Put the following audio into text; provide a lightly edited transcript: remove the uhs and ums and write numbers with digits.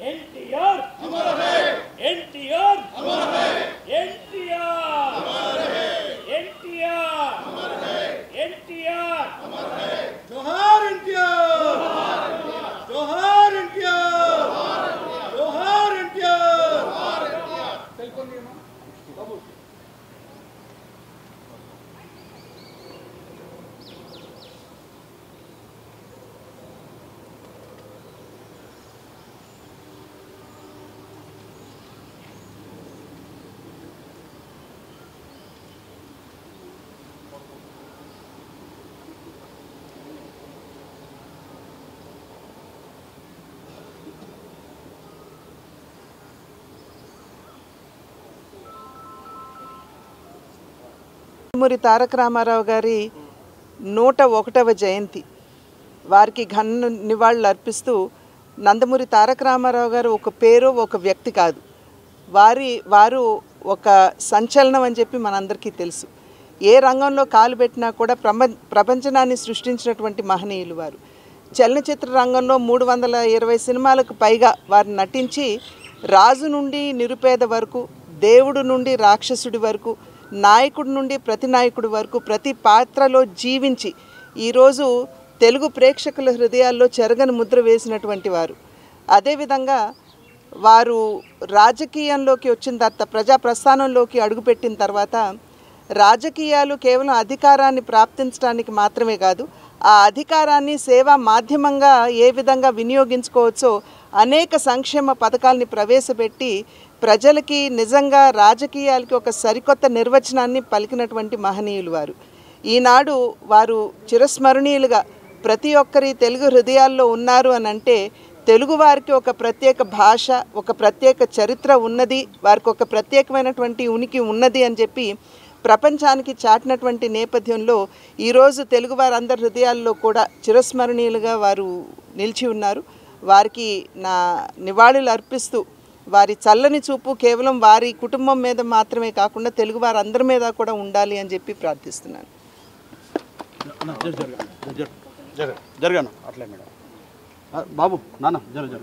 एनटीआर अमर है, एनटीआर अमर है, एनटीआर अमर है, एनटीआर अमर है, एनटीआर अमर है। जोहार एनटीआर, जोहार एनटीआर, जोहार एनटीआर। నందమూరి తారక రామారావు గారి 101వ జయంతి వారికి ఘన నివాళులు అర్పిస్తూ నందమూరి తారక రామారావు గారు ఒక పేరు ఒక వ్యక్తి కాదు, వారు ఒక సంచలనం అని చెప్పి మనందరికీ తెలుసు. ఏ రంగంలో కాలు పెట్టినా కూడా ప్రపంచనాన్ని సృష్టించినటువంటి మహనీయులు వారు. చలనచిత్ర రంగంలో 320 సినిమాలకు పైగా వారు నటించి రాజు నుండి నిరుపేద వరకు, దేవుడు నుండి రాక్షసుడి వరకు, నాయకుడి నుండి ప్రతి నాయకుడి వరకు ప్రతి పాత్రలో జీవించి ఈరోజు తెలుగు ప్రేక్షకుల హృదయాల్లో చెరగని ముద్ర వేసినటువంటి వారు. అదేవిధంగా వారు రాజకీయంలోకి వచ్చిన తర్వాత, ప్రజా ప్రస్థానంలోకి అడుగుపెట్టిన తర్వాత రాజకీయాలు కేవలం అధికారాన్ని ప్రాప్తించడానికి మాత్రమే కాదు, ఆ అధికారాన్ని సేవా మాధ్యమంగా ఏ విధంగా వినియోగించుకోవచ్చో అనేక సంక్షేమ పథకాలని ప్రవేశపెట్టి ప్రజలకి నిజంగా రాజకీయాలకి ఒక సరికొత్త నిర్వచనాన్ని పలికినటువంటి మహనీయులు వారు. ఈనాడు వారు చిరస్మరణీయులుగా ప్రతి ఒక్కరి తెలుగు హృదయాల్లో ఉన్నారు అని అంటే తెలుగు వారికి ఒక ప్రత్యేక భాష, ఒక ప్రత్యేక చరిత్ర ఉన్నది, వారికి ఒక ప్రత్యేకమైనటువంటి ఉనికి ఉన్నది అని చెప్పి ప్రపంచానికి చాటినటువంటి నేపథ్యంలో ఈరోజు తెలుగు వారందరి హృదయాల్లో కూడా చిరస్మరణీయులుగా వారు నిలిచి ఉన్నారు. వారికి నా నివాళులు అర్పిస్తూ వారి చల్లని చూపు కేవలం వారి కుటుంబం మీద మాత్రమే కాకుండా తెలుగు వారందరి మీద కూడా ఉండాలి అని చెప్పి ప్రార్థిస్తున్నాను. జరగను అట్లే మేడం బాబు నాన్న జరగ